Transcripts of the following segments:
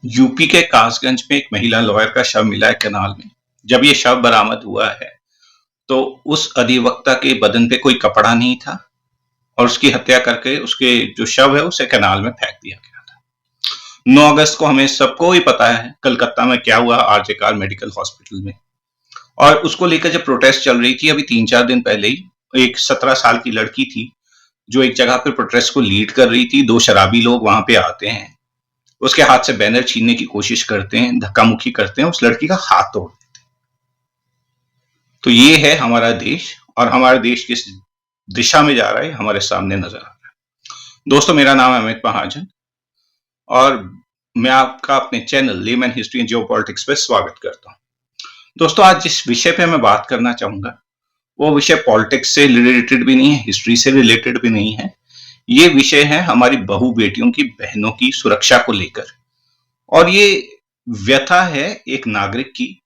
UP के कासगंज में एक महिला लॉयर का शव मिला है कैनाल में। जब ये शव बरामद हुआ है, तो उस अधिवक्ता के बदन पे कोई कपड़ा नहीं था और उसकी हत्या करके उसके जो शव है उसे कैनाल में फेंक दिया गया था। 9 अगस्त को हमें सबको ही पता है कलकत्ता में क्या हुआ आरजे कार मेडिकल हॉस्पिटल में। और उसको लेकर जब प्रोटेस्ट चल रही थी अभी 3-4 दिन पहले ही एक 17 साल की लड़की थी जो एक जगह पे प्रोटेस्ट को लीड कर रही थी। 2 शराबी लोग वहां पे आते हैं, उसके हाथ से बैनर छीनने की कोशिश करते हैं, धक्का मुक्की करते हैं, उस लड़की का हाथ तोड़ देते हैं। तो ये है हमारा देश और हमारा देश किस दिशा में जा रहा है हमारे सामने नजर आ रहा है। दोस्तों, मेरा नाम है अमित महाजन और मैं आपका अपने channel lemon history and geopolitics पे स्वागत करता हूं। दोस्तों, आज जिस विषय पे मैं बात करना चाहूंगा वो विषय पॉलिटिक्स से रिलेटेड भी नहीं है, हिस्ट्री से रिलेटेड भी नहीं है। ये विषय है हमारी बहू बेटियों की, बहनों की सुरक्षा को लेकर। और ये व्यथा है एक नागरिक की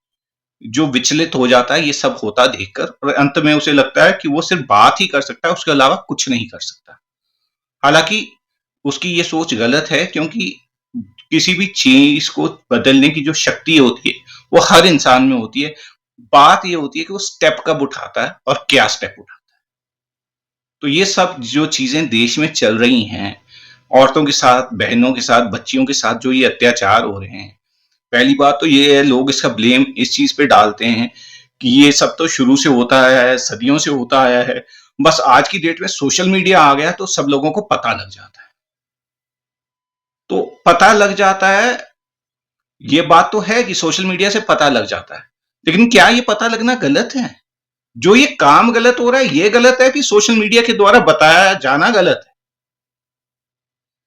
जो विचलित हो जाता है ये सब होता देखकर और अंत में उसे लगता है कि वो सिर्फ बात ही कर सकता है, उसके अलावा कुछ नहीं कर सकता। हालांकि उसकी ये सोच गलत है, क्योंकि किसी भी चीज को बदलने की जो शक्ति होती है वो हर इंसान में होती है। बात ये होती है कि वो स्टेप कब उठाता है और क्या स्टेप उठाता है। तो ये सब जो चीजें देश में चल रही हैं, औरतों के साथ, बहनों के साथ, बच्चियों के साथ जो ये अत्याचार हो रहे हैं, पहली बात तो ये है लोग इसका ब्लेम इस चीज पे डालते हैं कि ये सब तो शुरू से होता आया है, सदियों से होता आया है। बस आज की डेट में सोशल मीडिया आ गया तो सब लोगों को पता लग जाता है। तो पता लग जाता है, ये बात तो है कि सोशल मीडिया से पता लग जाता है, लेकिन क्या ये पता लगना गलत है? जो ये काम गलत हो रहा है ये गलत है कि सोशल मीडिया के द्वारा बताया जाना गलत है?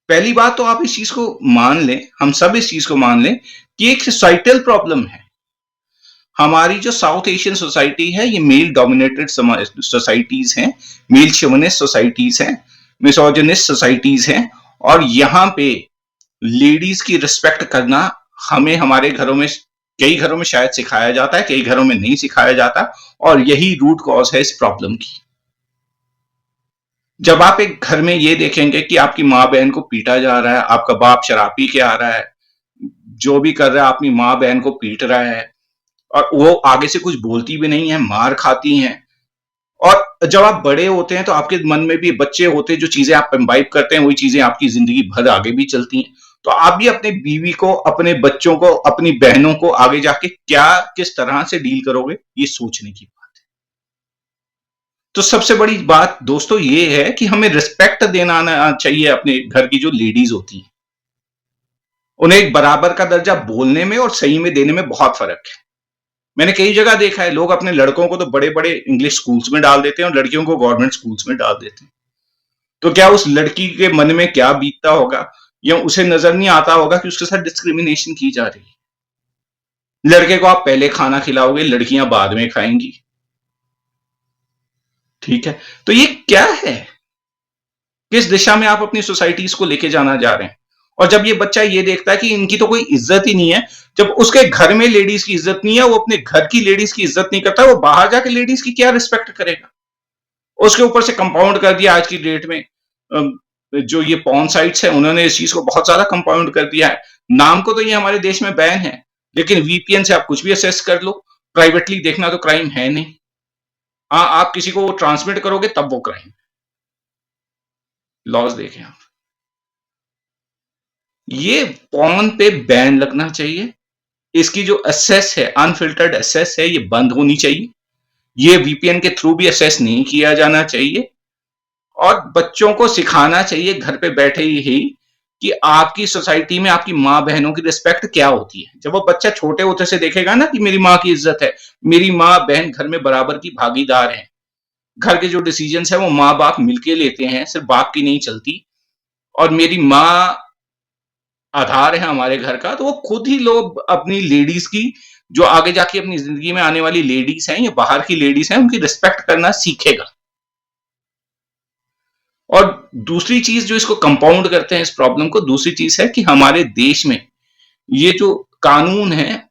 पहली बात तो आप इस चीज को मान लें, हम सब इस चीज को मान लें कि एक सोसाइटल प्रॉब्लम है। हमारी जो साउथ एशियन सोसाइटी है ये मेल डोमिनेटेड सोसाइटीज हैं, मेल शोविनिस्ट सोसाइटीज हैं, मिसोजिनिस्ट सोसाइटीज हैं। और यहाँ पे लेडीज की रिस्पेक्ट करना हमें हमारे घरों में, कई घरों में शायद सिखाया जाता है, कई घरों में नहीं सिखाया जाता। और यही रूट कॉज है इस प्रॉब्लम की। जब आप एक घर में ये देखेंगे कि आपकी माँ बहन को पीटा जा रहा है, आपका बाप शराब पी के आ रहा है, जो भी कर रहा है अपनी माँ बहन को पीट रहा है और वो आगे से कुछ बोलती भी नहीं है, मार खाती हैं। और जब आप बड़े होते हैं तो आपके मन में भी बच्चे होते हैं, जो चीजें आप इम्बाइब करते हैं वही चीजें आपकी जिंदगी भर आगे भी चलती हैं। तो आप भी अपने बीवी को, अपने बच्चों को, अपनी बहनों को आगे जाके क्या किस तरह से डील करोगे, ये सोचने की बात है। तो सबसे बड़ी बात दोस्तों ये है कि हमें रिस्पेक्ट देना आना चाहिए अपने घर की जो लेडीज होती हैं। उन्हें एक बराबर का दर्जा बोलने में और सही में देने में बहुत फर्क है। मैंने कई जगह देखा है लोग अपने लड़कों को तो बड़े-बड़े इंग्लिश स्कूल्स में डाल देते हैं और लड़कियों को गवर्नमेंट स्कूल्स में डाल देते हैं। तो क्या उस लड़की के मन में क्या बीतता होगा, या उसे नजर नहीं आता होगा कि उसके साथ डिस्क्रिमिनेशन की जा रही है। लड़के को आप पहले खाना खिलाओगे, लड़कियां बाद में खाएंगी। ठीक है, तो ये क्या है? किस दिशा में आप अपनी सोसाइटीज को लेके जाना जा रहे हैं? और जब ये बच्चा ये देखता है कि इनकी तो कोई इज्जत ही नहीं है, जब उसके घर में लेडीज की इज्जत नहीं है, वो अपने घर की लेडीज की इज्जत नहीं करता, वो बाहर जाके लेडीज की क्या रिस्पेक्ट करेगा? उसके ऊपर से कंपाउंड कर दिया आज की डेट में। जो ये पॉर्न साइट्स है उन्होंने इस चीज को बहुत ज्यादा कंपाउंड कर दिया है। नाम को तो ये हमारे देश में बैन है, लेकिन वीपीएन से आप कुछ भी असेस कर लो, प्राइवेटली देखना तो क्राइम है नहीं। हाँ, आप किसी को ट्रांसमिट करोगे तब वो क्राइम। लॉज देखें आप, ये पॉर्न पे बैन लगना चाहिए। इसकी जो असेस है, अनफिल्टर्ड असेस है, ये बंद होनी चाहिए। ये वीपीएन के थ्रू भी असेस नहीं किया जाना चाहिए। और बच्चों को सिखाना चाहिए घर पे बैठे ही कि आपकी सोसाइटी में आपकी माँ बहनों की रिस्पेक्ट क्या होती है। जब वो बच्चा छोटे होते से देखेगा ना कि मेरी माँ की इज्जत है, मेरी माँ बहन घर में बराबर की भागीदार है, घर के जो डिसीजन है वो माँ बाप मिलके लेते हैं, सिर्फ बाप की नहीं चलती, और मेरी माँ आधार है हमारे घर का, तो वो खुद ही लोग अपनी लेडीज की, जो आगे जाके अपनी जिंदगी में आने वाली लेडीज हैं या बाहर की लेडीज हैं, उनकी रिस्पेक्ट करना सीखेगा। और दूसरी चीज जो इसको कंपाउंड करते हैं इस प्रॉब्लम को, दूसरी चीज है कि हमारे देश में ये जो कानून है,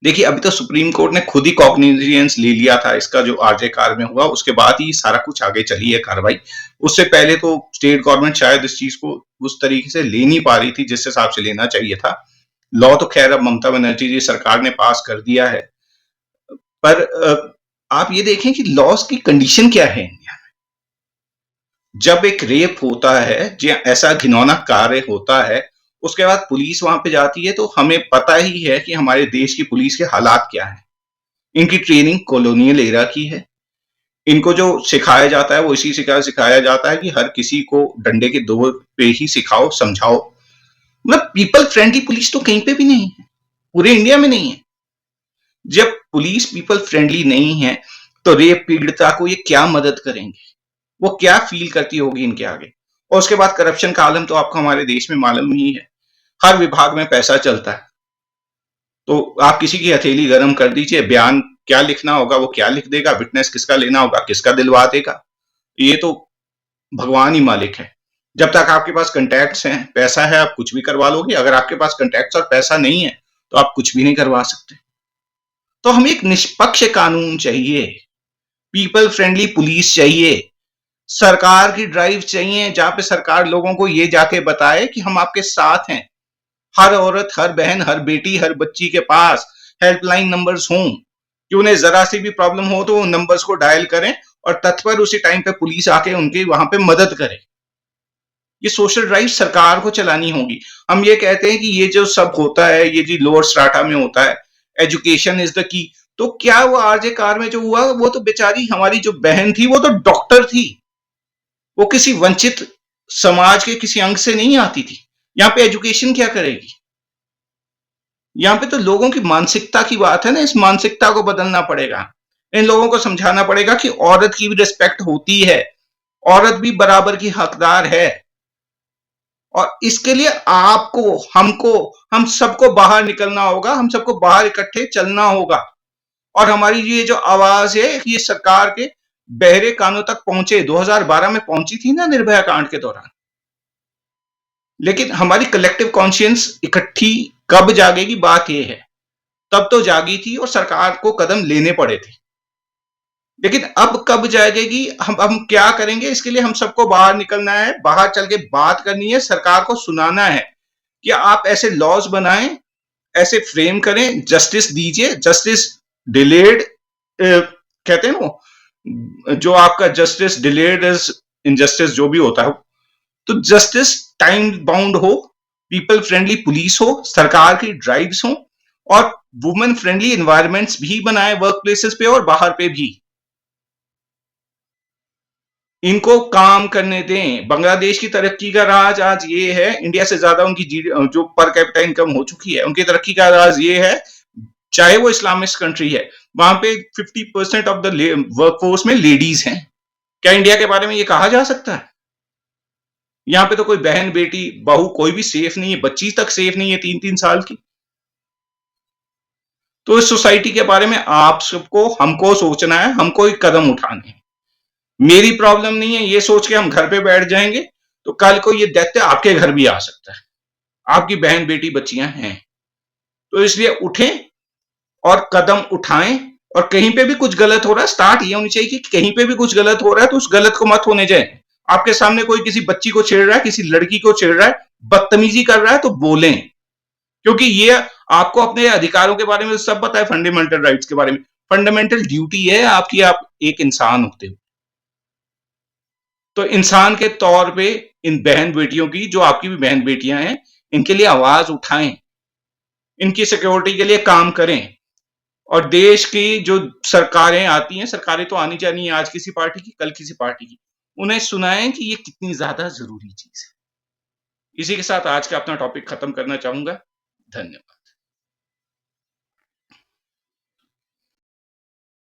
देखिए अभी तो सुप्रीम कोर्ट ने खुद ही कॉग्निजेंस ले लिया था इसका, जो आरजे कार में हुआ उसके बाद ही सारा कुछ आगे चली है कार्रवाई। उससे पहले तो स्टेट गवर्नमेंट शायद इस चीज को उस तरीके से ले नहीं पा रही थी जिस हिसाब से लेना चाहिए था। लॉ तो खैर अब ममता बनर्जी जी सरकार ने पास कर दिया है, पर आप ये देखें कि लॉज की कंडीशन क्या है इंडिया में। जब एक रेप होता है, ऐसा घिनौना कार्य होता है, उसके बाद पुलिस वहां पे जाती है, तो हमें पता ही है कि हमारे देश की पुलिस के हालात क्या है। इनकी ट्रेनिंग कॉलोनियल एरा की है। इनको जो सिखाया जाता है वो इसी सिखाया जाता है कि हर किसी को डंडे के दो पे ही सिखाओ, समझाओ। मतलब पीपल फ्रेंडली पुलिस तो कहीं पे भी नहीं है, पूरे इंडिया में नहीं है। जब पुलिस पीपल फ्रेंडली नहीं है, तो रेप पीड़िता को ये क्या मदद करेंगे, वो क्या फील करती होगी इनके आगे। और उसके बाद करप्शन का आलम तो आपको हमारे देश में मालूम ही है। हर विभाग में पैसा चलता है, तो आप किसी की हथेली गर्म कर दीजिए, बयान क्या लिखना होगा वो क्या लिख देगा, विटनेस किसका लेना होगा किसका दिलवा देगा। ये तो भगवान ही मालिक है। जब तक आपके पास कॉन्टैक्ट्स हैं, पैसा है, आप कुछ भी करवा लोगे। अगर आपके पास कॉन्टैक्ट्स और पैसा नहीं है, तो आप कुछ भी नहीं करवा सकते। तो हमें एक निष्पक्ष कानून चाहिए, पीपल फ्रेंडली पुलिस चाहिए, सरकार की ड्राइव चाहिए, जहां पे सरकार लोगों को ये जाके बताए कि हम आपके साथ हैं। हर औरत, हर बहन, हर बेटी, हर बच्ची के पास हेल्पलाइन नंबर्स हों कि उन्हें जरा सी भी प्रॉब्लम हो तो उन नंबर्स को डायल करें और तत्पर उसी टाइम पे पुलिस आके उनकी वहां पे मदद करे। ये सोशल ड्राइव सरकार को चलानी होगी। हम ये कहते हैं कि ये जो सब होता है, ये जी लोअर स्ट्राटा में होता है, एजुकेशन इज द की। तो क्या वो आरजे कार में जो हुआ, वो तो बेचारी हमारी जो बहन थी वो तो डॉक्टर थी, वो किसी वंचित समाज के किसी अंग से नहीं आती थी। यहाँ पे एजुकेशन क्या करेगी। यहाँ पे तो लोगों की मानसिकता की बात है ना, इस मानसिकता को बदलना पड़ेगा। इन लोगों को समझाना पड़ेगा कि औरत की भी रिस्पेक्ट होती है, औरत भी बराबर की हकदार है। और इसके लिए आपको, हमको, हम सबको बाहर निकलना होगा, हम सबको बाहर इकट्ठे चलना होगा। और हमारी ये जो आवाज है ये सरकार के बहरे कानों तक पहुंचे। 2012 में पहुंची थी ना निर्भया कांड के दौरान, लेकिन हमारी कलेक्टिव कॉन्शियंस इकट्ठी कब जागेगी, बात यह है। तब तो जागी थी और सरकार को कदम लेने पड़े थे, लेकिन अब कब जागेगी, हम क्या करेंगे। इसके लिए हम सबको बाहर निकलना है, बाहर चल के बात करनी है, सरकार को सुनाना है कि आप ऐसे लॉज बनाएं, ऐसे फ्रेम करें, जस्टिस दीजिए। जस्टिस डिलेड कहते हैं ना, जो आपका जस्टिस डिलेड इज इनजस्टिस जो भी होता है, तो जस्टिस टाइम बाउंड हो, पीपल फ्रेंडली पुलिस हो, सरकार की ड्राइव्स हो, और वुमेन फ्रेंडली एनवायरमेंट्स भी बनाए वर्क प्लेसेस पे और बाहर पे भी। इनको काम करने दें। बांग्लादेश की तरक्की का राज आज ये है, इंडिया से ज्यादा उनकी जो पर कैपिटा इनकम हो चुकी है, उनकी तरक्की का राज ये है, चाहे वो इस्लामिस्ट कंट्री है, वहां पे 50% ऑफ द वर्कफोर्स में लेडीज हैं। क्या इंडिया के बारे में ये कहा जा सकता है। यहाँ पे तो कोई बहन, बेटी, बहू कोई भी सेफ नहीं है, बच्ची तक सेफ नहीं है 3-3 साल की। तो इस सोसाइटी के बारे में आप सबको, हमको सोचना है, हमको एक कदम उठाने हैं। मेरी प्रॉब्लम नहीं है ये सोच के हम घर पे बैठ जाएंगे, तो कल को ये दैत्य आपके घर भी आ सकता है। आपकी बहन, बेटी, बच्चियां हैं, तो इसलिए उठें और कदम उठाएं। और कहीं पे भी कुछ गलत हो रहा है, स्टार्ट ये होनी चाहिए कि कहीं पे भी कुछ गलत हो रहा है तो उस गलत को मत होने जाए। आपके सामने कोई किसी बच्ची को छेड़ रहा है, किसी लड़की को छेड़ रहा है, बदतमीजी कर रहा है, तो बोलें, क्योंकि ये आपको अपने अधिकारों के बारे में सब पता है, फंडामेंटल राइट्स के बारे में। फंडामेंटल ड्यूटी है आपकी, आप एक इंसान होते हो, तो इंसान के तौर पे इन बहन बेटियों की, जो आपकी भी बहन बेटियां हैं, इनके लिए आवाज उठाएं, इनकी सिक्योरिटी के लिए काम करें। और देश की जो सरकारें आती हैं, सरकारें तो आनी जानी है, आज किसी पार्टी की, कल किसी पार्टी की, उन्हें सुनाएं कि ये कितनी ज्यादा जरूरी चीज है। इसी के साथ आज का अपना टॉपिक खत्म करना चाहूंगा। धन्यवाद।